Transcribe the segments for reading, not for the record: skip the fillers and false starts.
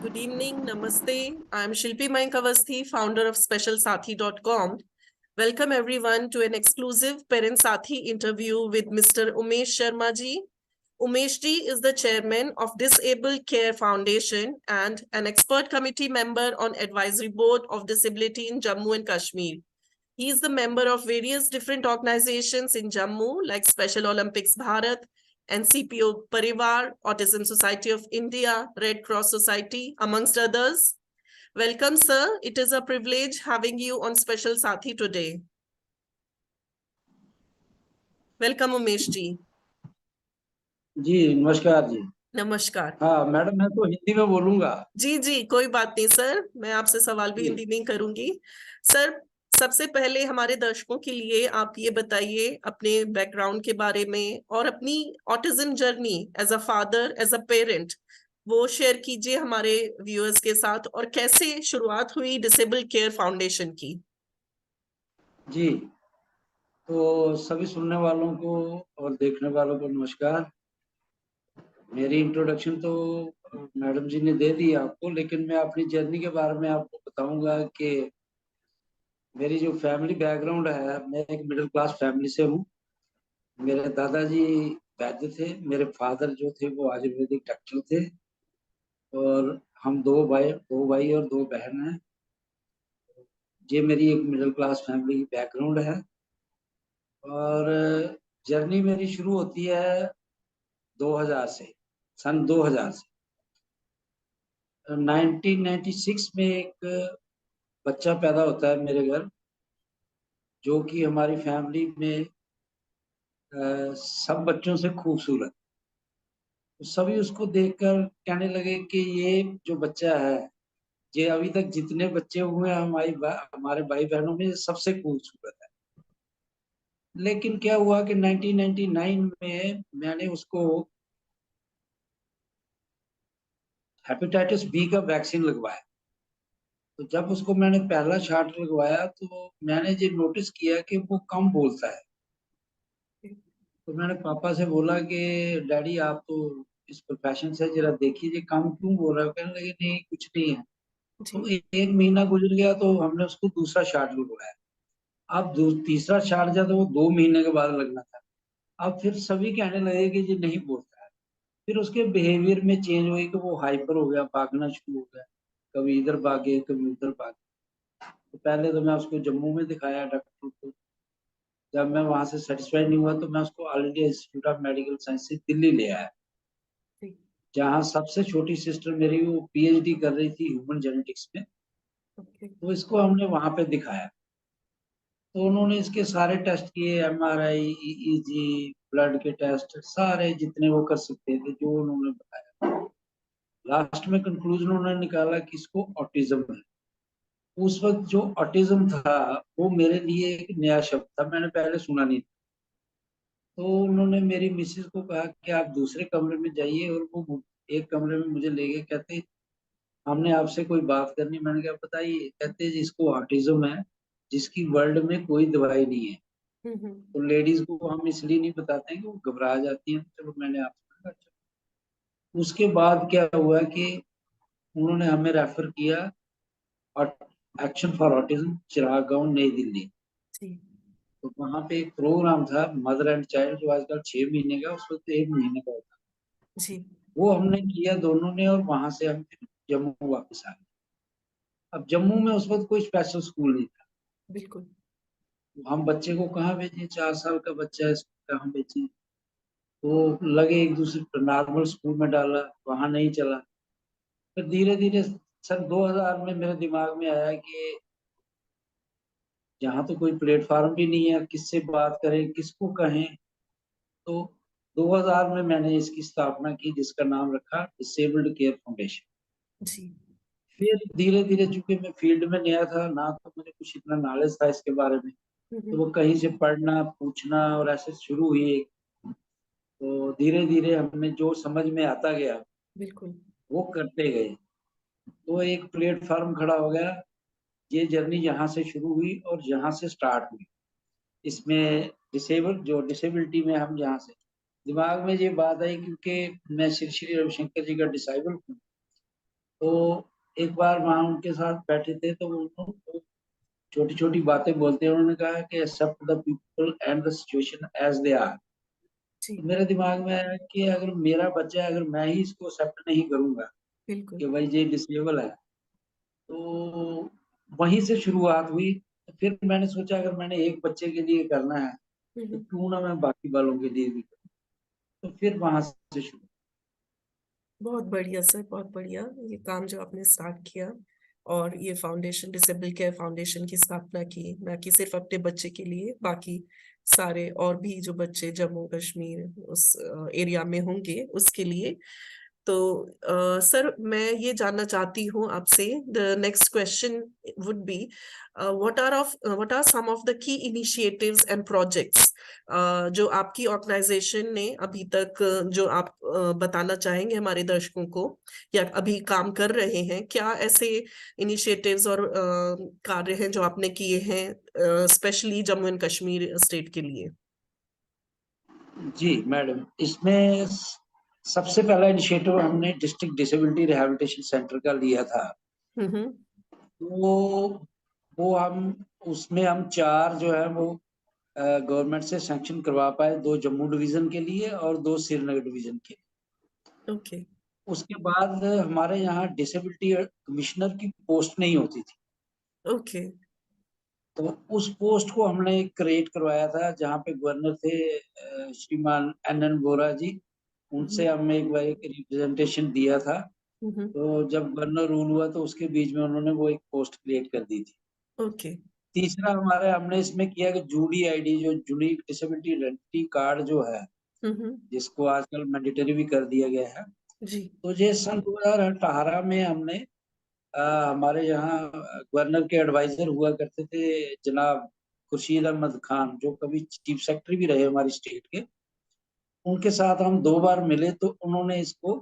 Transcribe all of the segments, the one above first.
Good evening, Namaste. I'm Shilpi Mayankavasthi, founder of SpecialSathi.com. Welcome everyone to an exclusive Parent Sathi interview with Mr. Umesh Sharma ji. Umesh ji is the chairman of Disabled Care Foundation and an expert committee member on advisory board of disability in Jammu and Kashmir. He is the member of various different organizations in Jammu like Special Olympics Bharat, NCPO Parivar, Autism Society of India, Red Cross Society, amongst others. Welcome, sir. It is a privilege having you on Special Sathi today. Welcome, Umesh ji. जी नमस्कार जी। नमस्कार। हाँ madam, मैं तो हिंदी में बोलूंगा। जी जी, कोई बात नहीं सर, मैं आपसे सवाल भी हिंदी में करूंगी। सर, सबसे पहले हमारे दर्शकों के लिए आप ये बताइए अपने बैकग्राउंड के बारे में और अपनी autism journey as a father, as a parent, वो शेयर कीजिए हमारे व्यूअर्स के साथ, और कैसे शुरुआत हुई डिसेबल केयर फाउंडेशन की। जी, तो सभी सुनने वालों को और देखने वालों को नमस्कार। मेरी इंट्रोडक्शन तो मैडम जी ने दे दी आपको, लेकिन मैं अपनी जर्नी के बारे में आपको बताऊंगा कि मेरी जो फैमिली बैकग्राउंड है, मैं एक मिडिल क्लास फैमिली से हूँ। मेरे दादाजी वैद्य थे, मेरे फादर जो थे वो आयुर्वेदिक डॉक्टर थे, और हम दो भाई और दो बहन हैं। ये मेरी एक मिडिल क्लास फैमिली की बैकग्राउंड है। और जर्नी मेरी शुरू होती है 2000 से, सन 2000 से। 1996 में एक बच्चा पैदा होता है मेरे घर, जो कि हमारी फैमिली में सब बच्चों से खूबसूरत। तो सभी उसको देखकर कहने लगे कि ये जो बच्चा है, ये अभी तक जितने बच्चे हुए हैं हमारे भाई बहनों में सबसे खूबसूरत है। लेकिन क्या हुआ कि 1999 में मैंने उसको हेपेटाइटिस बी का वैक्सीन लगवाया। तो जब उसको मैंने पहला शॉट लगवाया तो मैंने ये नोटिस किया कि वो कम बोलता है। तो मैंने पापा से बोला कि डैडी आप तो इस प्रोफेशन से जरा देखिए, ये कम क्यों बोल रहा है। कहने लगे नहीं कुछ नहीं है। तो एक महीना गुजर गया तो हमने उसको दूसरा शॉट लगवाया। अब तीसरा शॉट जब तो वो 2 महीने के बाद लगना था। अब फिर सभी कहने लगे कि ये नहीं बोलता है। फिर उसके बिहेवियर में चेंज हुई कि वो हाइपर हो गया, भागना शुरू हो गया, कभी इधर भागे कभी उधर भागे। तो पहले तो मैं उसको जम्मू में दिखाया डॉक्टर को। जब मैं वहां से सेटिस्फाइड नहीं हुआ तो मैं उसको all India institute of medical science से दिल्ली ले आया, जहाँ सबसे छोटी सिस्टर मेरी वो पीएचडी कर रही थी ह्यूमन जेनेटिक्स में। तो इसको हमने वहां पे दिखाया। तो उन्होंने इसके सारे टेस्ट किए, एमआरआई, ईईजी, ब्लड के टेस्ट, सारे जितने वो कर सकते थे जो उन्होंने बताया। लास्ट में कंक्लूजन उन्होंने निकाला कि इसको ऑटिज्म है। उस वक्त जो ऑटिज्म था वो मेरे लिए एक नया शब्द था, मैंने पहले सुना नहीं था। तो उन्होंने मेरी मिसेज को कहा कि आप दूसरे कमरे में जाइए, और वो एक कमरे में मुझे ले गए। कहते हमने आपसे कोई बात करनी। मैंने कहा बताइए। कहते जिसको ऑटिज्म है, जिसकी वर्ल्ड में कोई दवाई नहीं है। तो लेडीज को हम इसलिए नहीं बताते हैं कि वो घबरा जाती हैं। चलो मैंने आपसे कहा चलो। उसके बाद क्या हुआ कि उन्होंने हमें रेफर किया और एक्शन फॉर ऑटिज्म, चिराग गांव, नई दिल्ली। तो वहाँ पे एक प्रोग्राम था मदर एंड चाइल्ड, जो आजकल 6 महीने का, उस वक्त 1 महीने का होता। वो हमने किया दोनों ने, और वहां से हम फिर जम्मू वापस आ गए। अब जम्मू में उस वक्त कोई स्पेशल स्कूल नहीं था। बिल्कुल। हम बच्चे को कहाँ भेजें, 4 साल का बच्चा है, कहाँ भेजें। तो लगे एक दूसरे नॉर्मल स्कूल में डाला, वहां नहीं चला। फिर धीरे धीरे सन 2000 में मेरे दिमाग में आया कि यहाँ तो कोई प्लेटफॉर्म भी नहीं है, किससे बात करें, किसको कहें। तो 2000 में मैंने इसकी स्थापना की, जिसका नाम रखा डिसेबल्ड केयर फाउंडेशन। फिर धीरे धीरे, चूंकि मैं फील्ड में नया था ना, तो मुझे कुछ इतना नॉलेज था इसके बारे में, तो वो कहीं से पढ़ना पूछना और ऐसे शुरू हुई। तो धीरे धीरे हमें जो समझ में आता गया बिल्कुल वो करते गए। तो एक प्लेटफॉर्म खड़ा हो गया। ये जर्नी यहाँ से शुरू हुई और यहाँ से स्टार्ट हुई। इसमें डिसेबिलिटी में हम यहाँ से दिमाग में ये बात आई, क्योंकि मैं श्री श्री रविशंकर जी का डिसाइबल हूँ। तो एक बार वहाँ उनके साथ बैठे थे तो उन्होंने छोटी-छोटी बातें बोलते हैं, उन्होंने कहा कि accept the people and the situation as they are. जी, तो मेरे दिमाग में आया कि अगर मेरा बच्चा है, अगर मैं ही इसको एक्सेप्ट नहीं करूँगा बिल्कुल। कि भाई ये डिसेबल है, तो वहीं से शुरुआत हुई। तो फिर मैंने सोचा अगर मैंने एक बच्चे के लिए करना है, हुँ, तो हुँ। क्यों ना मैं बाकी वालों के लिए भी करूँ। तो फिर वहाँ से शुरू। बहुत बढ़िया सर, बहुत बढ़िया। ये काम जो आपने स्टार्ट किया और ये फाउंडेशन, डिसेबल केयर फाउंडेशन की स्थापना की, ना कि सिर्फ अपने बच्चे के लिए, बाकी सारे और भी जो बच्चे जम्मू कश्मीर उस एरिया में होंगे उसके लिए। तो सर, मैं ये जानना चाहती हूँ आपसे, the next question would be, what are some of the key initiatives and projects जो आपकी ऑर्गेनाइजेशन ने अभी तक जो आप बताना चाहेंगे हमारे दर्शकों को, या अभी काम कर रहे हैं, क्या ऐसे इनिशिएटिव्स और कार्य हैं जो आपने किए हैं specially Jammu and Kashmir state के लिए? जी, मैडम, इसमें सबसे पहला इनिशिएटिव हमने डिस्ट्रिक्ट डिसेबिलिटी रिहैबिलिटेशन सेंटर का लिया था। हम्म। तो वो हम उसमें हम 4 जो है वो गवर्नमेंट से सैंक्शन करवा पाए, 2 जम्मू डिवीज़न के लिए और 2 श्रीनगर डिवीज़न के लिए। ओके। उसके बाद हमारे यहाँ डिसेबिलिटी कमिश्नर की पोस्ट नहीं होती थी। ओके। तो उस पोस्ट को हमने क्रिएट करवाया था, जहाँ पे गवर्नर थे श्रीमान एन.एन. वोहरा जी। उनसे हमने एक बार एक रिप्रेजेंटेशन दिया था। तो जब गवर्नर रूल हुआ तो उसके बीच में उन्होंने वो एक पोस्ट क्रिएट कर दी थी। ओके। तीसरा हमारा हमने इसमें किया कि जूडी आईडी, जो यूनिक डिसेबिलिटी आइडेंटिटी कार्ड जो है, हम्म। जिसको आजकल मैंडेटरी भी कर दिया गया है। जी। तो ये सन 2018 में हमने हमारे यहाँ गवर्नर के एडवाइजर हुआ करते थे जनाब खुर्शीद अहमद खान, जो कभी चीफ सेक्रेटरी भी रहे हमारी स्टेट के। उनके साथ हम 2 बार मिले तो उन्होंने इसको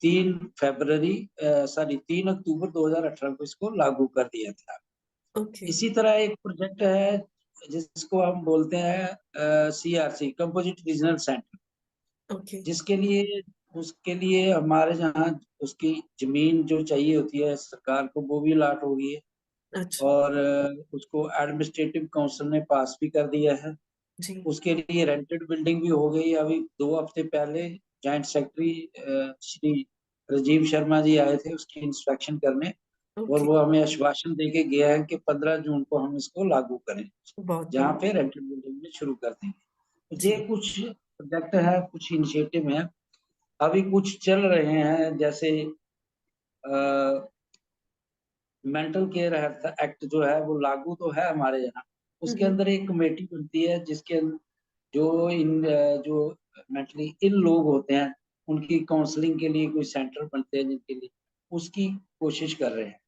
3 फरवरी 3 अक्टूबर 2018 को इसको लागू कर दिया था। ओके। इसी तरह एक प्रोजेक्ट है जिसको हम बोलते हैं CRC, composite regional centre, okay. जिसके लिए उसके लिए हमारे यहाँ उसकी जमीन जो चाहिए होती है सरकार को, वो भी अलॉट हो गई है। अच्छा। और उसको एडमिनिस्ट्रेटिव काउंसिल ने पास भी कर दिया है। जी। उसके लिए रेंटेड बिल्डिंग भी हो गई। अभी 2 हफ्ते पहले जॉइंट सेक्रेटरी श्री राजीव शर्मा जी आए थे उसकी इंस्पेक्शन करने, और ओके। वो हमें आश्वासन देके गया है कि 15 जून को हम इसको लागू करें, बहुत जहाँ बढ़िया। पे रेंटेड बिल्डिंग में शुरू कर देंगे। तो ये जी। कुछ प्रोजेक्ट है, कुछ इनिशिएटिव है। अभी कुछ चल रहे हैं, जैसे मेंटल केयर हेल्थ एक्ट जो है वो लागू तो है हमारे यहाँ। उसके हम्म। अंदर एक कमेटी बनती है जिसके जो मेंटली इल लोग होते हैं, उनकी काउंसलिंग के लिए कोई सेंटर बनते हैं जिनके लिए, उसकी कोशिश कर रहे हैं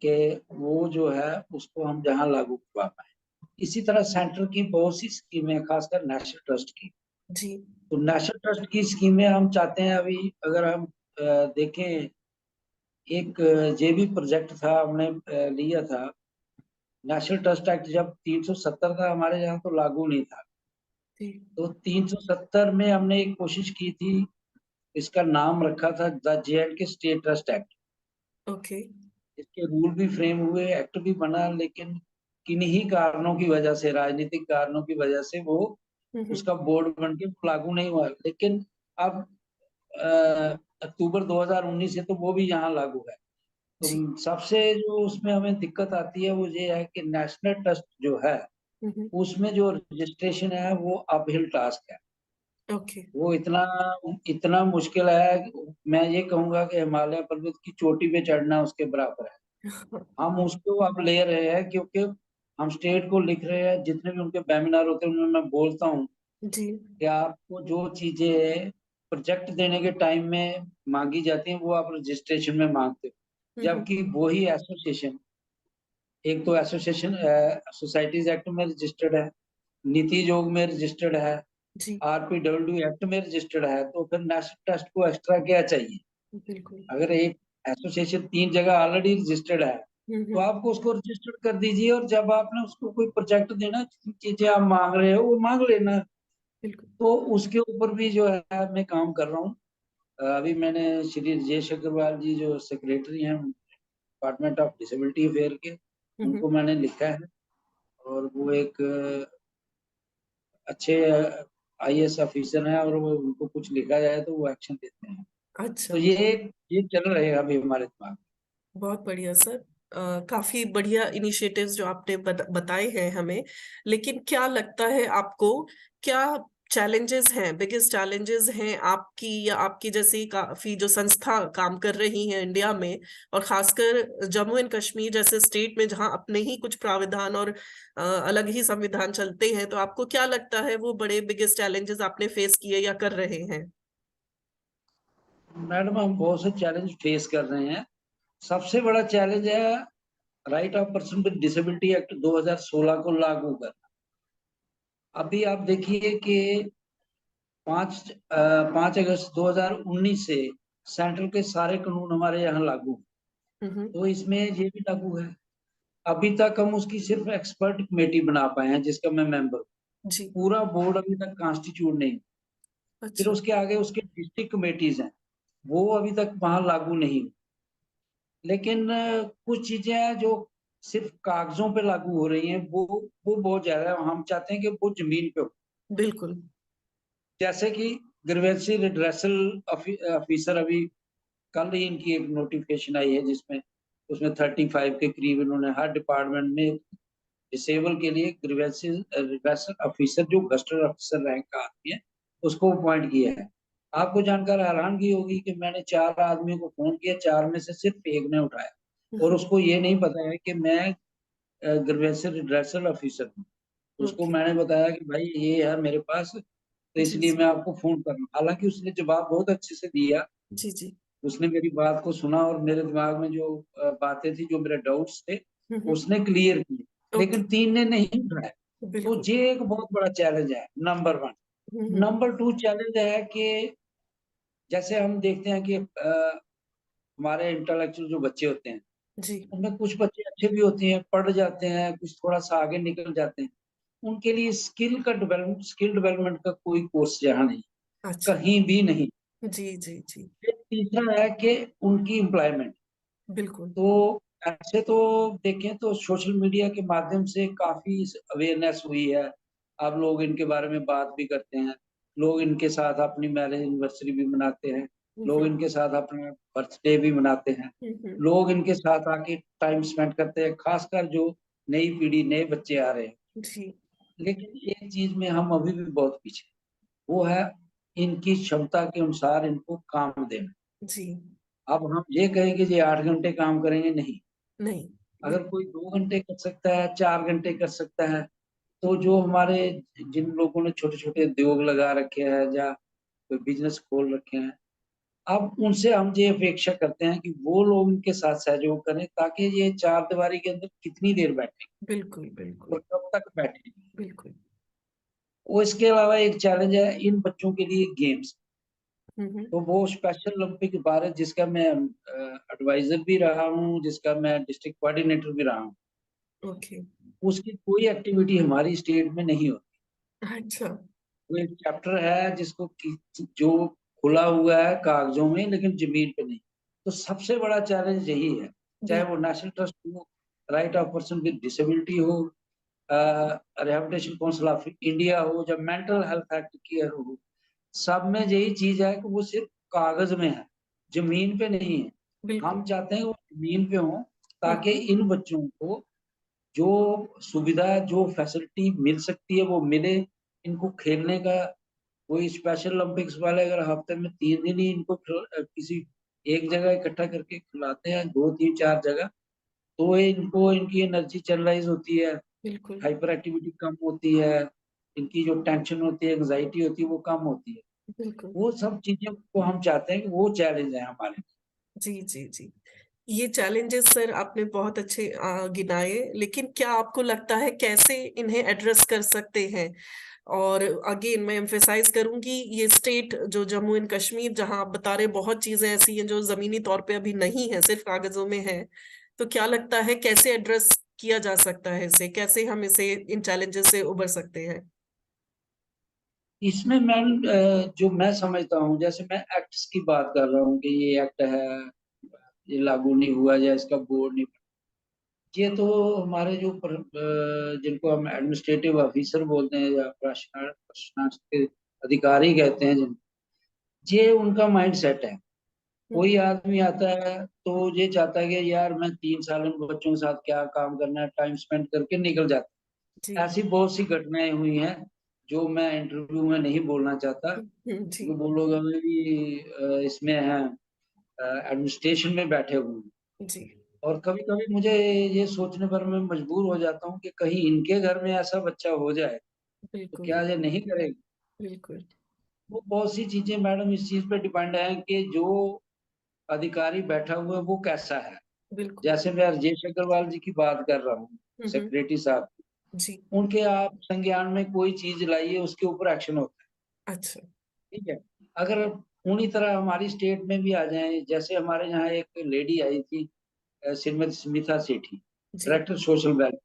कि वो जो है उसको हम जहाँ लागू करवा पाए। इसी तरह सेंटर की बहुत सी स्कीमें, खासकर नेशनल ट्रस्ट की। जी। तो नेशनल ट्रस्ट की स्कीमें हम चाहते हैं, अभी अगर हम देखें, एक ये भी प्रोजेक्ट था हमने लिया था। नेशनल ट्रस्ट एक्ट जब 370 था हमारे यहाँ तो लागू नहीं था। जी। तो 370 में हमने एक कोशिश की थी, इसका नाम रखा था the J&K state trust act. Okay. इसके रूल भी फ्रेम हुए, एक्ट भी बना, लेकिन किन्हीं कारणों की वजह से, राजनीतिक कारणों की वजह से वो हम्म। उसका बोर्ड बन के लागू नहीं हुआ। लेकिन अब अ, अक्टूबर 2019 से तो वो भी यहाँ लागू है। तो जी। सबसे जो उसमें हमें दिक्कत आती है वो ये है कि नेशनल ट्रस्ट जो है हम्म। उसमें जो रजिस्ट्रेशन है वो अपहिल टास्क है। ओके। वो इतना इतना मुश्किल है कि मैं ये कहूंगा कि हिमालय पर्वत की चोटी पे चढ़ना उसके बराबर है। हम उसको अब ले रहे हैं क्योंकि हम स्टेट को लिख रहे हैं, जितने भी उनके वेबिनार होते हैं उनमें मैं बोलता हूँ जी। कि आपको जो चीजें प्रोजेक्ट देने के टाइम में मांगी जाती हैं वो आप रजिस्ट्रेशन में मांगते हो, हम्म। जबकि वही एसोसिएशन, एक तो एसोसिएशन सोसाइटीज एक्ट में रजिस्टर्ड है, नीति योग में रजिस्टर्ड है, जी। आरपीडब्ल्यू एक्ट में रजिस्टर्ड है, तो फिर नेशनल ट्रस्ट को एक्स्ट्रा क्या चाहिए? बिल्कुल। अगर एक एसोसिएशन 3 जगह ऑलरेडी रजिस्टर्ड है, तो हम्म। आपको उसको रजिस्टर्ड कर दीजिए, और जब आपने उसको कोई प्रोजेक्ट देना, जितनी चीजें आप मांग रहे हो वो मांग लेना। बिल्कुल। तो उसके ऊपर भी जो है मैं काम कर रहा हूँ। अभी मैंने श्री राजेश अग्रवाल जी जो सेक्रेटरी हैं डिपार्टमेंट ऑफ डिसेबिलिटी अफेयर के, उनको मैंने लिखा है और वो एक अच्छे आईएएस ऑफिसर हैं और वो उनको कुछ लिखा जाए तो वो एक्शन लेते हैं। अच्छा, तो ये चल रहेगा अभी हमारे दिमाग में। बहुत बढ़िया सर। काफी बढ़िया इनिशिएटिव्स जो आपने बताए हैं हमें। लेकिन क्या लगता है आपको, क्या चैलेंजेस हैं, बिगेस्ट चैलेंजेस हैं आपकी या आपकी जैसी काफी जो संस्था काम कर रही है इंडिया में, और खासकर जम्मू एंड कश्मीर जैसे स्टेट में जहां अपने ही कुछ प्राविधान और अलग ही संविधान चलते हैं, तो आपको क्या लगता है वो बड़े बिगेस्ट चैलेंजेस आपने फेस किए या कर रहे हैं? मैडम हम बहुत से चैलेंज फेस कर रहे हैं। सबसे बड़ा चैलेंज है right of person with disability act 2016 को लागू करना। अभी आप देखिए कि 5 अगस्त 2019 से सेंट्रल के सारे कानून हमारे यहाँ लागू हैं। हम्म। तो इसमें ये भी लागू है। अभी तक हम उसकी सिर्फ एक्सपर्ट कमेटी बना पाए हैं जिसका मैं मेंबर हूँ। जी। पूरा बोर्ड अभी तक कॉन्स्टिट्यूट नहीं। फिर अच्छा। उसके आगे उसके डिस्ट्रिक्ट कमेटीज हैं, वो अभी तक वहां लागू नहीं हुई। लेकिन कुछ चीजें हैं जो सिर्फ कागजों पे लागू हो रही हैं, वो बहुत ज्यादा है। हम चाहते हैं कि वो जमीन पे हो। बिल्कुल। जैसे कि ग्रीवेंसी रिड्रेसल ऑफिसर, अभी कल ही इनकी एक नोटिफिकेशन आई है जिसमें उसमें 35 के करीब इन्होंने हर डिपार्टमेंट में डिसेबल के लिए ग्रीवेंसी रिड्रेसल ऑफिसर जो गस्टर ऑफिसर रैंक का आदमी है उसको अपॉइंट किया है। आपको जानकर हैरानगी होगी कि मैंने 4 आदमियों को फोन किया, 4 में से सिर्फ एक ने उठाया और उसको ये नहीं पता है कि मैं ग्रीवेंसी रिड्रेसल ऑफिसर हूँ। उसको ओके। मैंने बताया कि भाई ये है मेरे पास, तो जी इसलिए जी। मैं आपको फोन कर रहा हूँ। हालांकि उसने जवाब बहुत अच्छे से दिया। जी जी। उसने मेरी बात को सुना और मेरे दिमाग में जो बातें थी, जो मेरे डाउट्स थे, हम्म। उसने क्लियर किए। ओके। लेकिन 3 ने नहीं उठाया। तो बिल्कुल। ये एक बहुत बड़ा चैलेंज है, नंबर 1। हम्म। नंबर 2 चैलेंज है कि जैसे हम देखते हैं कि हमारे इंटेलेक्चुअल जो बच्चे होते हैं, जी। उनमें कुछ बच्चे अच्छे भी होते हैं, पढ़ जाते हैं, कुछ थोड़ा सा आगे निकल जाते हैं। उनके लिए स्किल डेवलपमेंट का कोई कोर्स यहाँ नहीं, अच्छा। कहीं भी नहीं। जी जी जी। फिर तीसरा है कि उनकी एम्प्लॉयमेंट। बिल्कुल। तो ऐसे तो देखें तो सोशल मीडिया के माध्यम से काफी अवेयरनेस हुई है। अब लोग इनके बारे में बात भी करते हैं। लोग इनके साथ अपनी मैरिज एनिवर्सरी भी मनाते हैं। लोग इनके साथ अपना बर्थडे भी मनाते हैं। हम्म। लोग इनके साथ आके टाइम स्पेंड करते हैं, खासकर जो नई पीढ़ी, नए बच्चे आ रहे हैं। जी लेकिन एक चीज में हम अभी भी बहुत पीछे, वो है इनकी क्षमता के अनुसार इनको काम देना। जी। अब हम ये कहें कि ये 8 घंटे काम करेंगे, नहीं। नहीं। अगर कोई 2 घंटे कर सकता है, 4 घंटे कर सकता है, तो जो हमारे जिन लोगों ने छोटे छोटे उद्योग लगा रखे हैं या कोई बिजनेस खोल रखे हैं, अब उनसे हम ये अपेक्षा करते हैं कि वो लोग उनके साथ सहयोग करें, ताकि ये चार दीवारी के अंदर कितनी देर बैठे बिल्कुल बिल्कुल। और कब तक बैठे। बिल्कुल। वो इसके अलावा एक चैलेंज है इन बच्चों के लिए गेम्स। हम्म। तो वो स्पेशल ओलंपिक भारत, जिसका मैं एडवाइजर भी रहा हूँ, जिसका मैं डिस्ट्रिक्ट कोऑर्डिनेटर भी रहा हूँ, ओके। उसकी कोई एक्टिविटी हमारी स्टेट में नहीं होती। अच्छा। वो एक चैप्टर है जिसको जो खुला हुआ है कागजों में, लेकिन जमीन पे नहीं। तो सबसे बड़ा चैलेंज यही है, चाहे वो बिल्कुल। नेशनल ट्रस्ट हो, right of person with disability हो, रिहेबिलिटेशन काउंसिल ऑफ इंडिया हो, या मेंटल हेल्थ एक्ट केयर हो, सब में यही चीज है कि वो सिर्फ कागज में है, जमीन पे नहीं है। बिल्कुल। हम चाहते हैं कि वो जमीन पे हो, ताकि हम्म। इन बच्चों को जो सुविधा, जो फैसिलिटी मिल सकती है वो मिले। इनको खेलने का कोई स्पेशल ओलंपिक्स वाले अगर हफ्ते में 3 दिन ही इनको किसी एक जगह इकट्ठा करके खिलाते हैं, 2 3 4 जगह, तो इनको इनकी एनर्जी चैनलाइज होती है, बिल्कुल। हाइपर एक्टिविटी कम होती है, इनकी जो टेंशन होती है, एंग्जाइटी होती है, वो कम होती है। बिल्कुल। वो सब चीजें को हम चाहते हैं कि वो चैलेंज है हमारे। जी जी जी। ये चैलेंजेस सर आपने बहुत अच्छे गिनाए, लेकिन क्या आपको लगता है कैसे इन्हें एड्रेस कर सकते हैं? और अगेन मैं एम्फेसाइज करूंगी, ये स्टेट जो जम्मू एंड कश्मीर, जहां आप बता रहे बहुत चीजें ऐसी हैं जो जमीनी तौर पे अभी नहीं है, सिर्फ कागजों में है। तो क्या लगता है कैसे एड्रेस किया जा सकता है इसे, कैसे हम इसे इन चैलेंजेस से उबर सकते हैं? इसमें मैम जो मैं समझता हूँ, जैसे मैं एक्ट्स की बात कर रहा हूँ कि ये एक्ट है, ये लागू नहीं हुआ या इसका बोर्ड नहीं, ये तो हमारे जो जिनको हम एडमिनिस्ट्रेटिव ऑफिसर बोलते हैं या प्रशासनिक अधिकारी कहते हैं जिन, ये उनका माइंड सेट है। कोई आदमी आता है तो ये चाहता है कि यार मैं 3 साल इन बच्चों के साथ क्या काम करना है, टाइम स्पेंड करके निकल जाता जी। है। ऐसी बहुत सी घटनाएं हुई हैं जो मैं इंटरव्यू में नहीं बोलना चाहता, जी। क्योंकि वो लोग अभी भी इसमें हैं, एडमिनिस्ट्रेशन में बैठे हुए हैं। जी। और कभी कभी मुझे ये सोचने पर मैं मजबूर हो जाता हूँ कि कहीं इनके घर में ऐसा बच्चा हो जाए तो बिल्कुल। क्या ये नहीं करेगा। बिल्कुल। वो बहुत सी चीजें मैडम इस चीज पे डिपेंड है कि जो अधिकारी बैठा हुआ है वो कैसा है। बिल्कुल। जैसे मैं राजेश अग्रवाल जी की बात कर रहा हूँ, हम्म। सेक्रेटरी साहब, जी। उनके आप संज्ञान में कोई चीज लाइए उसके ऊपर एक्शन होता है। अच्छा। ठीक है। अगर उन्हीं तरह हमारी स्टेट में भी आ जाए, जैसे हमारे यहाँ एक लेडी आई थी, श्रीमती स्मिता सेठी, जी। डायरेक्टर सोशल वेलफेयर,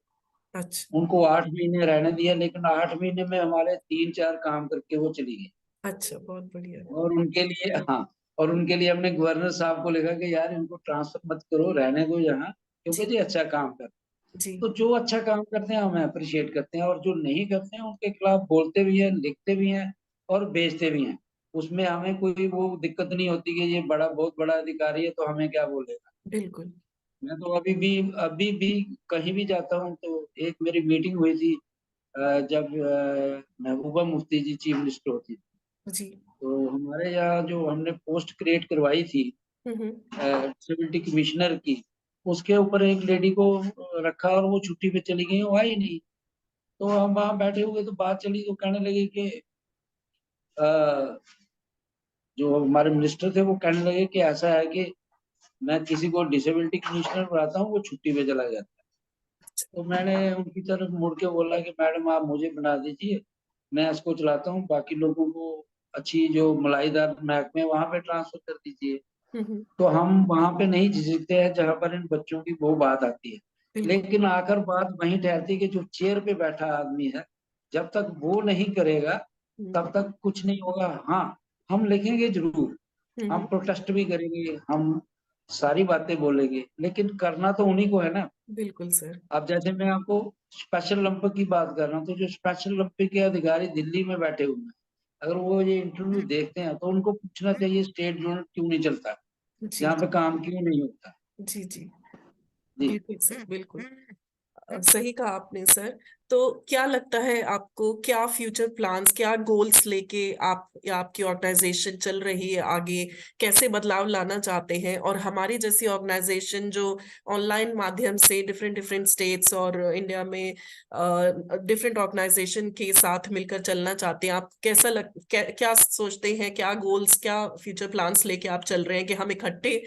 अच्छा। उनको 8 महीने रहने दिया, लेकिन 8 महीने में हमारे 3-4 काम करके वो चली गई। अच्छा, बहुत बढ़िया। और उनके लिए, हाँ, और उनके लिए हमने गवर्नर साहब को लिखा कि यार इनको ट्रांसफर मत करो, रहने दो यहाँ, क्योंकि जी। ये अच्छा काम कर। जी। तो जो अच्छा काम करते हैं हमें अप्रिशिएट करते हैं, और जो नहीं करते हैं उनके खिलाफ बोलते भी हैं, लिखते भी हैं और भेजते भी हैं। उसमें हमें कोई वो दिक्कत नहीं होती कि ये बड़ा बहुत बड़ा अधिकारी है तो हमें क्या बोलेगा। बिल्कुल। मैं तो अभी भी कहीं भी जाता हूँ तो, एक मेरी मीटिंग हुई थी जब महबूबा मुफ्ती जी चीफ मिनिस्टर होती थी, जी। तो हमारे यहाँ जो हमने पोस्ट क्रिएट करवाई थी हम्म। डिसेबिलिटी कमिश्नर की, उसके ऊपर एक लेडी को रखा और वो छुट्टी पे चली गई, वो आई नहीं। तो हम वहां बैठे हुए तो बात चली, तो कहने लगे कि अ, जो हमारे मिनिस्टर थे वो कहने लगे कि ऐसा है कि मैं किसी को डिसेबिलिटी कमिश्नर बनाता हूँ, वो छुट्टी पे चला जाता है। तो मैंने उनकी तरफ मुड़ के बोला कि मैडम आप मुझे बना दीजिए, मैं इसको चलाता हूँ, बाकी लोगों को अच्छी जो मलाईदार महकमे वहां पे ट्रांसफर कर दीजिए। हम्म। तो हम वहां पे नहीं झिझकते हैं जहां पर इन बच्चों की वो बात आती है। बिल्कुल। लेकिन आखिर बात वहीं ठहरती है कि जो चेयर पे बैठा आदमी है, जब तक वो नहीं करेगा हम्म। तब तक कुछ नहीं होगा। हाँ, हम लिखेंगे जरूर, हम हम्म। प्रोटेस्ट भी करेंगे, हम सारी बातें बोलेंगे, लेकिन करना तो उन्हीं को है ना। बिल्कुल सर। अब जैसे मैं आपको स्पेशल ओलंपिक की बात कर रहा हूँ, तो जो स्पेशल ओलंपिक के अधिकारी दिल्ली में बैठे हुए हैं, अगर वो ये इंटरव्यू देखते हैं तो उनको पूछना चाहिए स्टेट यूनिट क्यों नहीं चलता, जी। यहाँ पे काम क्यों नहीं होता। जी। जी। जी। बिल्कुल सर, बिल्कुल। सही कहा आपने सर। तो क्या लगता है आपको, क्या फ्यूचर प्लान्स, क्या गोल्स लेके आप या आपकी ऑर्गेनाइजेशन चल रही है आगे? कैसे बदलाव लाना चाहते हैं? और हमारी जैसी ऑर्गेनाइजेशन जो ऑनलाइन माध्यम से डिफरेंट डिफरेंट स्टेट्स और इंडिया में डिफरेंट ऑर्गेनाइजेशन के साथ मिलकर चलना चाहते हैं, आप कैसा क्या सोचते हैं? क्या गोल्स, क्या फ्यूचर प्लान्स लेके आप चल रहे हैं कि हम इकट्ठे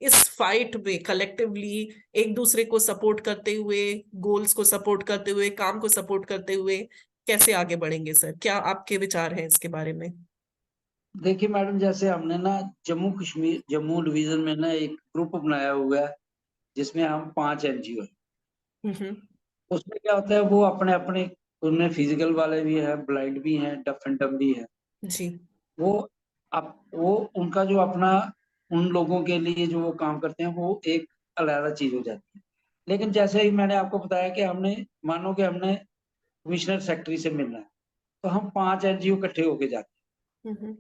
इस फाइट में कलेक्टिवली एक दूसरे को सपोर्ट करते हुए, गोल्स को सपोर्ट करते हुए, काम को सपोर्ट करते हुए कैसे आगे बढ़ेंगे सर? क्या आपके विचार हैं इसके बारे में? देखिए मैडम, जैसे हमने ना जम्मू कश्मीर, जम्मू डिवीजन में ना एक ग्रुप बनाया हुआ है जिसमें हम 5 एनजीओ हैं। हम्म। उसमें क्या होता है, वो अपने अपने, उनमें फिजिकल वाले भी हैं, ब्लाइंड भी हैं, डफ एंड डम भी हैं। जी। वो वो उनका जो अपना, उन लोगों के लिए जो वो काम करते हैं वो एक अलग चीज हो जाती है। लेकिन जैसे ही मैंने आपको बताया कि हमने, मानो कि हमने कमिश्नर सेक्रेटरी से मिलना है, तो हम 5 एनजीओ इकट्ठे होके जाते हैं। हम्म।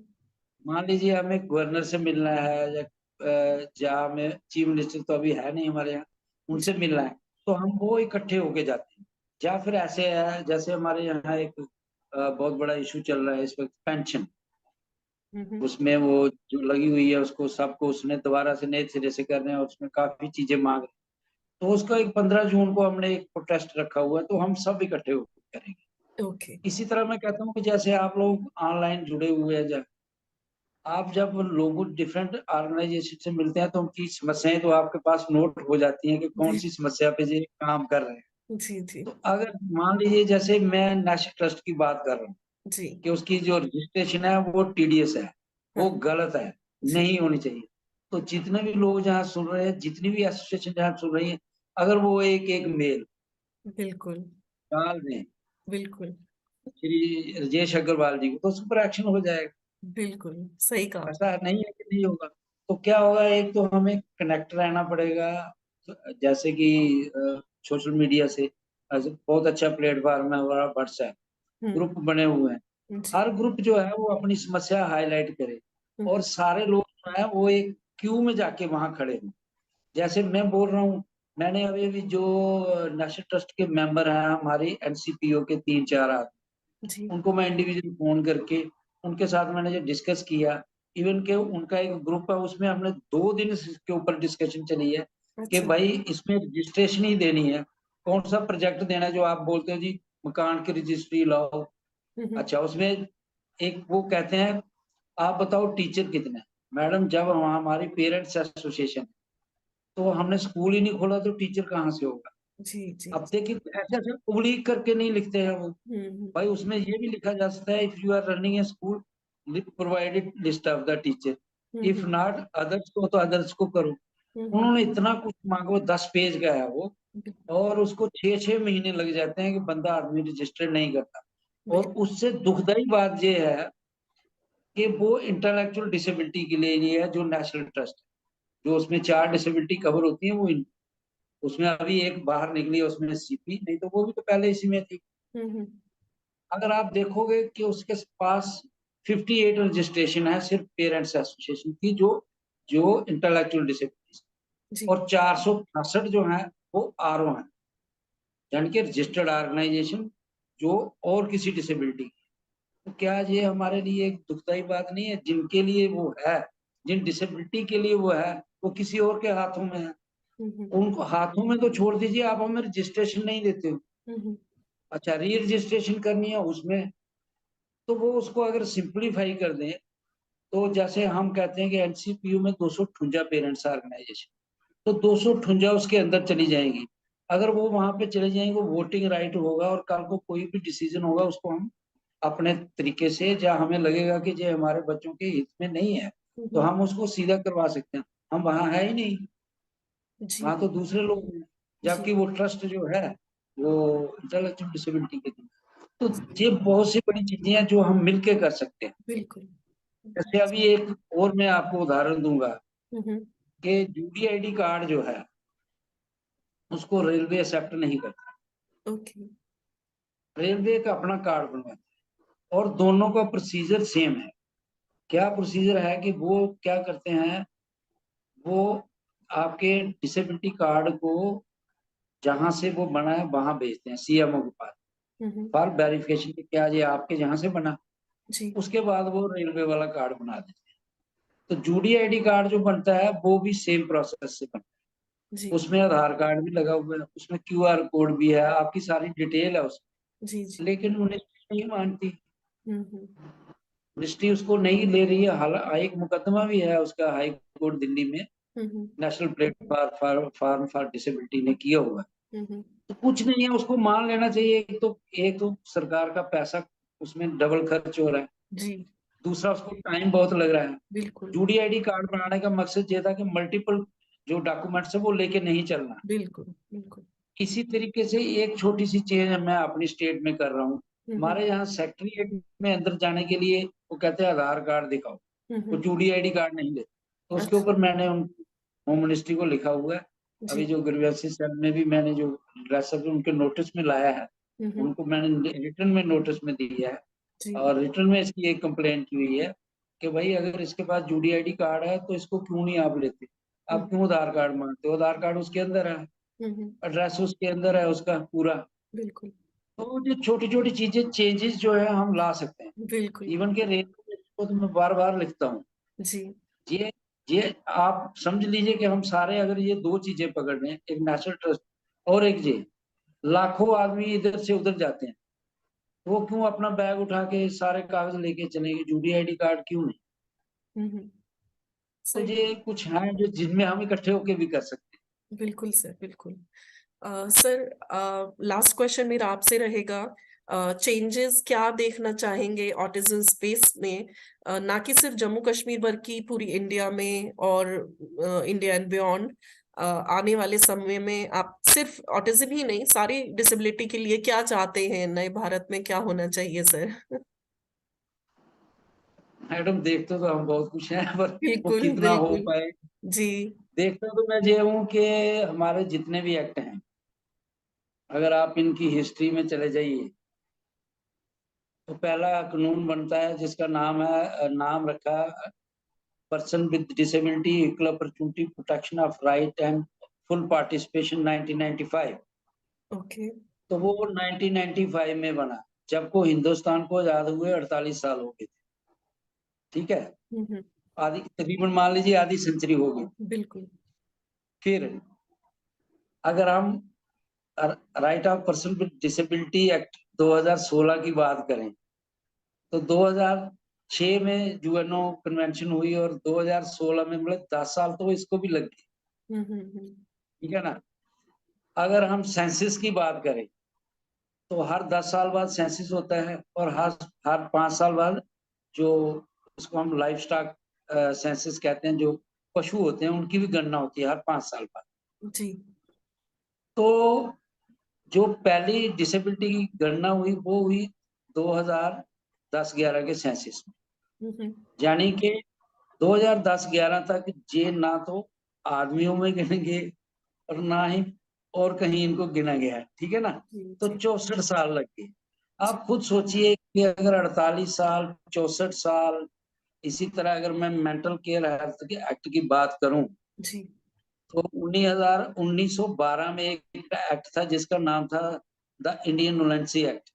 मान लीजिए हमें गवर्नर से मिलना है या जहाँ में चीफ मिनिस्टर तो अभी है नहीं हमारे यहाँ, उनसे जी। मिलना है, तो हम वो इकट्ठे होके जाते हैं। या फिर ऐसे है, जैसे हमारे यहाँ एक बहुत बड़ा इशू चल रहा है इस वक्त, पेंशन। हम्म। उसमें वो जो लगी हुई है उसको, सबको उसने दोबारा से नए सिरे से कर रहे हैं और उसमें काफी चीजें मांग रहे हैं। तो उसका एक 15 जून को हमने एक प्रोटेस्ट रखा हुआ है, तो हम सब इकट्ठे होकर करेंगे। ओके। इसी तरह मैं कहता हूँ कि जैसे आप लोग ऑनलाइन जुड़े हुए हैं, आप जब लोगों डिफरेंट ऑर्गेनाइजेशन से मिलते हैं तो उनकी समस्याएं तो आपके पास नोट हो जाती हैं कि कौन सी समस्या पे ये काम कर रहे हैं। जी। जी। तो अगर मान लीजिए जैसे मैं नेशनल ट्रस्ट की बात कर रहा हूँ जी। कि उसकी जो रजिस्ट्रेशन है वो टीडीएस है, वो हाँ। गलत है, जी। नहीं होनी चाहिए। तो जितने भी लोग जहाँ सुन रहे हैं, जितनी भी एसोसिएशन जहाँ सुन रही है, अगर वो एक एक मेल बिल्कुल। डाल दें बिल्कुल। श्री राजेश अग्रवाल जी को, तो उस पर एक्शन हो जाएगा। बिल्कुल सही कहा आपने। ऐसा नहीं है कि नहीं होगा। तो क्या होगा, एक तो हमें कनेक्ट रहना पड़ेगा, जैसे कि सोशल मीडिया से बहुत अच्छा प्लेटफॉर्म है हमारा व्हाट्सएप, ग्रुप हम्म। बने हुए हैं। जी। हर ग्रुप जो है वो अपनी समस्या हाईलाइट करे, और हम्म। सारे लोग जो है वो एक क्यू में जाके वहां खड़े हों। जैसे मैं बोल रहा हूँ, मैंने अभी अभी जो नेशनल ट्रस्ट के मेंबर हैं हमारे एनसीपीओ के 3-4 आदमी, जी। उनको मैं इंडिविजुअली फोन करके उनके साथ मैंने जो डिस्कस किया, इवन के उनका एक ग्रुप है उसमें हमने 2 दिन इसके ऊपर डिस्कशन चली है कि अच्छा। भाई इसमें रजिस्ट्रेशन ही देनी है, कौन सा प्रोजेक्ट देना है, जो आप बोलते हो जी मकान की रजिस्ट्री लाओ। हम्म। अच्छा, उसमें एक वो कहते हैं आप बताओ टीचर कितने हैं? मैडम जब हमारी पेरेंट्स एसोसिएशन, तो हमने स्कूल ही नहीं खोला तो टीचर कहाँ से होगा? जी जी। अब देखिए ऐसे ऐसे उंगली करके नहीं लिखते हैं वो। हम्म। भाई उसमें ये भी लिखा जा सकता है, if you are running a school provided list of the teacher, if hmm. Not others को तो अदर्स को करो। हम्म। उन्होंने इतना कुछ मांगा, वो 10 पेज का है वो, और उसको 6-6 महीने लग जाते हैं कि बंदा आदमी रजिस्टर नहीं करता। और बिल्कुल। उससे दुखदाई बात ये है कि वो इंटेलेक्चुअल डिसेबिलिटी के लिए है, जो नेशनल ट्रस्ट, जो उसमें 4 डिसेबिलिटी कवर होती है, वो उसमें अभी एक बाहर निकली है, उसमें सीपी, नहीं तो वो भी तो पहले इसी में थी। हम्म। अगर आप देखोगे कि उसके पास 58 रजिस्ट्रेशन है सिर्फ पेरेंट्स एसोसिएशन की, जो जो इंटेलेक्चुअल डिसेबिलिटीज, जी। और 468 जो है वो आरओ है, यानी कि रजिस्टर्ड ऑर्गेनाइजेशन, जो और किसी डिसेबिलिटी की। तो क्या ये हमारे लिए एक दुखदाई बात नहीं है? जिनके लिए वो है, जिन डिसेबिलिटी के लिए वो है, वो किसी और के हाथों में है। हम्म। उनको हाथों में तो छोड़ दीजिए, आप हमें रजिस्ट्रेशन नहीं देते हो। हम्म। अच्छा, री रजिस्ट्रेशन करनी है उसमें, तो वो उसको अगर सिंप्लीफाई कर दें, तो जैसे हम कहते हैं कि एनसीपीयू में 258 पेरेंट्स ऑर्गेनाइजेशन, तो 258 उसके अंदर चली जाएंगी। अगर वो वहां पे चले जाएंगे, वो वोटिंग राइट होगा, और कल को कोई भी डिसीजन होगा उसको हम अपने तरीके से, जहाँ हमें लगेगा कि ये हमारे बच्चों के हित में नहीं है, तो हम्म। हम उसको सीधा करवा सकते हैं। हम वहां है ही नहीं, जी। वहां तो दूसरे लोग हैं, जी। जबकि वो ट्रस्ट जो है वो इंटेलेक्चुअल डिसेबिलिटी के लिए। तो जी। ये बहुत सी बड़ी चीजें हैं जो हम मिलके कर सकते हैं। बिल्कुल। जैसे अभी एक और मैं आपको उदाहरण दूंगा हम्म। कि यूडीआईडी कार्ड जो है उसको रेलवे एक्सेप्ट नहीं करता। ओके। रेलवे का अपना कार्ड बनवाता है, और दोनों का प्रोसीजर सेम है। क्या प्रोसीजर है कि वो क्या करते हैं, वो आपके डिसेबिलिटी कार्ड को जहां से वो बना है वहां भेजते हैं सीएमओ के पास, हम्म। फॉर वेरिफिकेशन कि क्या ये आपके जहां से बना। जी। उसके बाद वो रेलवे वाला कार्ड बना देते हैं। तो यूडीआईडी कार्ड जो बनता है वो भी सेम प्रोसेस से बनता जी। है। उसमें आधार कार्ड भी लगा हुआ है, उसमें क्यूआर कोड भी है, आपकी सारी डिटेल है जी। उसमें। जी। लेकिन मिनिस्ट्री नहीं मानती, हम्म। मिनिस्ट्री उसको नहीं ले रही है। एक मुकदमा भी है उसका हाई कोर्ट दिल्ली में, हम्म। नेशनल प्लेटफॉर्म फॉर डिसेबिलिटी ने किया हुआ है। हम्म। तो कुछ नहीं है, उसको मान लेना चाहिए। एक तो सरकार का पैसा उसमें डबल खर्च हो रहा है, जी। दूसरा उसको टाइम बहुत लग रहा है। बिल्कुल। यूडीआईडी कार्ड बनाने का मकसद ये था कि मल्टीपल जो डॉक्यूमेंट्स है वो लेके नहीं चलना। बिल्कुल। बिल्कुल। इसी तरीके से एक छोटी सी चीज मैं अपनी स्टेट में कर रहा हूँ। हम्म। हमारे यहाँ सेक्रेटरीएट में अंदर जाने के लिए वो कहते हैं आधार कार्ड दिखाओ, वो हम्म। यूडीआईडी कार्ड नहीं देते। तो उसके अच्छा। ऊपर मैंने उन होम मिनिस्ट्री को लिखा हुआ है। अभी जी। जो ग्रीवेंसी सेल में भी मैंने जो ड्रेसअप उनके नोटिस में लाया है, हम्म। उनको मैंने रिटर्न में नोटिस में दिया है। जी। और रिटर्न में इसकी एक कंप्लेंट की हुई है कि भाई अगर इसके पास यूडीआईडी कार्ड है तो इसको क्यों नहीं आप लेते, आप हम्म। क्यों आधार कार्ड मांगते हो? आधार कार्ड उसके अंदर है, हम्म। एड्रेस उसके अंदर है उसका पूरा। बिल्कुल। तो ये छोटी छोटी चीजें चेंजेस जो है हम ला सकते हैं। बिल्कुल। इवन के रेट को तो मैं बार बार लिखता हूँ। जी। ये ये आप समझ लीजिए कि हम सारे अगर ये दो चीजें पकड़ लें, एक नेशनल ट्रस्ट और एक ये, लाखों आदमी इधर से उधर जाते हैं, वो क्यों अपना बैग उठा के सारे कागज लेके चलेंगे, यूडीआईडी कार्ड क्यों नहीं? हम्म। तो सही। ये कुछ है जो जिनमें हम इकट्ठे होके भी कर सकते बिल्कुल सर, बिल्कुल। सर, लास्ट क्वेश्चन मेरा आपसे रहेगा। चेंजेस क्या देखना चाहेंगे ऑटिज्म स्पेस में, ना कि सिर्फ जम्मू कश्मीर बल्कि पूरी इंडिया में और इंडिया एंड बियॉन्ड। आने वाले समय में आप सिर्फ ऑटिज्म ही नहीं, सारी डिसेबिलिटी के लिए क्या चाहते हैं? नए भारत में क्या होना चाहिए सर? मैडम देखते तो हम बहुत कुछ हैं, पर वो बिल्कुल कितना हो बिल्कुल। पाए। जी। देखता तो मैं ये हूँ कि हमारे जितने भी एक्ट हैं, अगर आप इनकी हिस्ट्री में चले जाइए, तो पहला कानून बनता है जिसका नाम रखा person with disability equal opportunity protection of right and full participation 1995। Okay. तो वो 1995 में बना, जब को हिंदुस्तान को आजाद हुए 48 साल हो गए थे। ठीक है, हम्म। आधी तकरीबन मान लीजिए आधी सेंचुरी हो गई। बिल्कुल। फिर अगर हम right of person with disability act 2016 की बात करें, तो 2006 में यूएनओ कन्वेंशन हुई और 2016 में, मतलब 10 साल तो इसको भी लग गए। हम्म। ठीक है ना। अगर हम सेंसस की बात करें, तो हर 10 साल बाद सेंसस होता है, और हर 5 साल बाद जो उसको हम लाइफ स्टॉक सेंसस कहते हैं, जो पशु होते हैं उनकी भी गणना होती है हर 5 साल बाद। जी। तो जो पहली डिसेबिलिटी की गणना हुई वो हुई 2010-11 के सेंसस में। हम्म। यानी कि 2010-11 तक ये ना तो आदमियों में गिने गए और ना ही और कहीं इनको गिना गया है। ठीक है ना। जी तो जी 64 साल लग गए। जी। आप खुद सोचिए कि अगर 48 साल, 64 साल, इसी तरह अगर मैं मेंटल केयर हेल्थ के एक्ट की बात करूं, जी। तो 1912 में एक एक्ट था जिसका नाम था द इंडियन नुलेंसी एक्ट।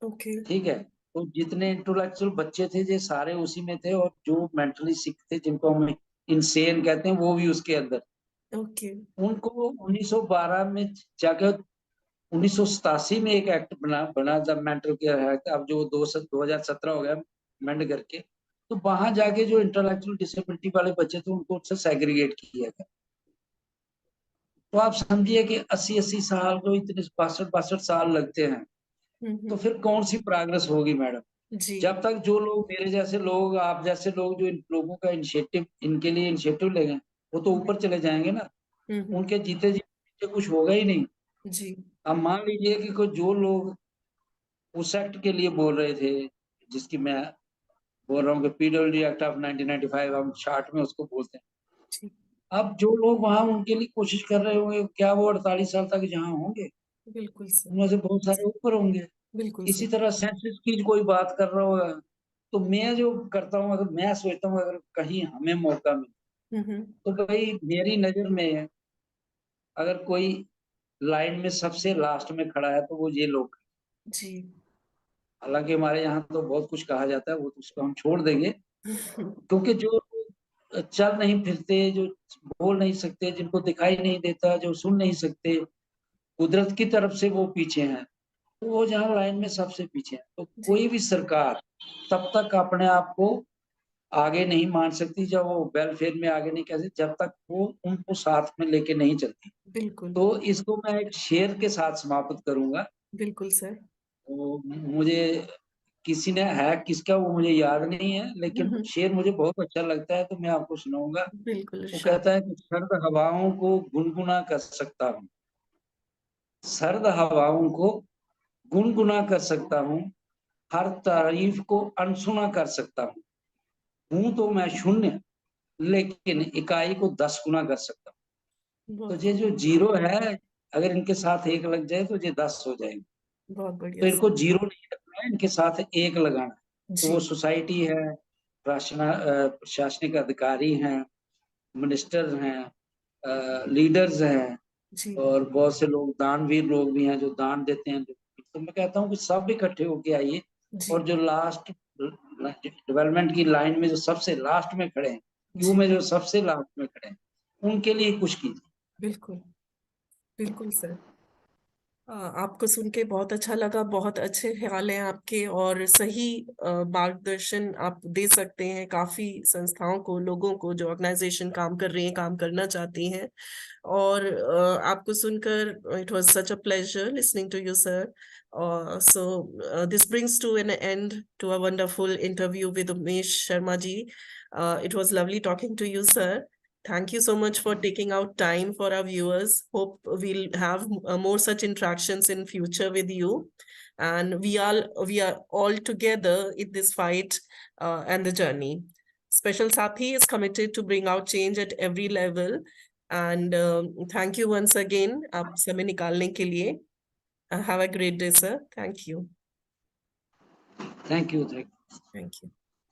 ओके। ठीक है। तो जितने इंटेलेक्चुअल बच्चे थे ये सारे उसी में थे, और जो मेंटली सिक थे, जिनको हम इंसेन कहते हैं, वो भी उसके अंदर। ओके। उनको 1912 में जाकर 1987 में एक एक्ट बना था मेंटल केयर एक्ट। अब जो 2017 हो गया अमेंड करके, तो वहां जाके जो इंटेलेक्चुअल डिसेबिलिटी वाले बच्चे थे उनको उससे सेग्रीगेट किया गया। तो आप समझिए कि 80-80 साल को इतने 62-62 साल लगते हैं, तो हम्म। फिर कौन सी प्रोग्रेस होगी मैडम। जी। जब तक जो लोग, मेरे जैसे लोग, आप जैसे लोग, जो इन लोगों का इनिशिएटिव, इनके लिए इनिशिएटिव लेंगे, वो तो ऊपर चले जाएंगे ना। हम्म। उनके जीते जी कुछ होगा ही नहीं। जी। अब मान लीजिए कि कोई जो लोग उस एक्ट के लिए बोल रहे थे, जिसकी मैं बोल रहा हूँ कि पीडब्ल्यूडी एक्ट ऑफ 1995, हम शॉर्ट में उसको बोलते हैं। जी। अब जो लोग वहां उनके लिए कोशिश कर रहे होंगे, क्या वो 48 साल तक जहाँ होंगे? बिल्कुल सर। उनमें से बहुत सारे ऊपर होंगे। बिल्कुल इसी सर। तरह सेंसस की कोई बात कर रहा होगा, तो मैं जो करता हूँ, अगर मैं सोचता हूँ अगर कहीं हमें मौका मिले, हम्म। तो भाई मेरी नजर में अगर कोई लाइन में सबसे लास्ट में खड़ा है तो वो ये लोग। जी। हालांकि हमारे यहाँ तो बहुत कुछ कहा जाता है, वो तो उसको हम छोड़ देंगे। क्योंकि जो चल नहीं फिरते, जो बोल नहीं सकते, जिनको दिखाई नहीं देता, जो सुन नहीं सकते, कुदरत की तरफ से वो पीछे हैं, तो वो जहाँ लाइन में सबसे पीछे है, तो जी। कोई भी सरकार तब तक अपने आप को आगे नहीं मान सकती, जब वो वेलफेयर में आगे नहीं कर सकती, जब तक वो उनको साथ में लेके नहीं चलती। बिल्कुल। तो इसको मैं एक शेर के साथ समाप्त करूंगा। बिल्कुल सर। तो मुझे किसी ने है किसका वो मुझे याद नहीं है, लेकिन शेर मुझे बहुत अच्छा लगता है, तो मैं आपको सुनाऊंगा। बिल्कुल वो इरशाद। कहता है कि सर्द हवाओं को गुनगुना कर सकता हूँ, सर्द हवाओं को गुनगुना कर सकता हूँ, हर तारीफ को अनसुना कर सकता हूँ तो मैं शून्य, लेकिन इकाई को 10 गुना कर सकता हूँ। तो बहुत ये खूब। जो जीरो है, अगर इनके साथ एक लग जाए तो ये 10 हो जाएंगे। बहुत तो बढ़िया इनको सर। जीरो नहीं रखना है, इनके साथ एक लगाना है। तो वो जी। सोसाइटी है, प्रशासनिक अधिकारी हैं, मिनिस्टर हैं, लीडर्स हैं, जी। और बहुत से लोग दानवीर लोग भी हैं जो दान देते हैं। तो मैं कहता हूँ कि सब इकट्ठे होके आइए, जी। और जो लास्ट डेवलपमेंट की लाइन में जो सबसे लास्ट में खड़े हैं, क्यू जी। में जो सबसे लास्ट में खड़े हैं, उनके लिए कुछ कीजिए। बिल्कुल। बिल्कुल सर। आपको सुन के बहुत अच्छा लगा, बहुत अच्छे ख्याल हैं आपके, और सही मार्गदर्शन आप दे सकते हैं काफी संस्थाओं को, लोगों को जो ऑर्गेनाइजेशन काम कर रही हैं, काम करना चाहती हैं। और आपको सुनकर it was such a pleasure listening to you sir. So this brings to an end to a wonderful interview with Umesh Sharma ji. It was lovely talking to you, sir. Thank you so much for taking out time for our viewers. Hope we'll have more such interactions in future with you. And we are all together in this fight and the journey. Special Sathi is committed to bring out change at every level. And thank you once again. आप समय निकालने के लिए. Have a great day, sir. Thank you. Thank you. Thank you.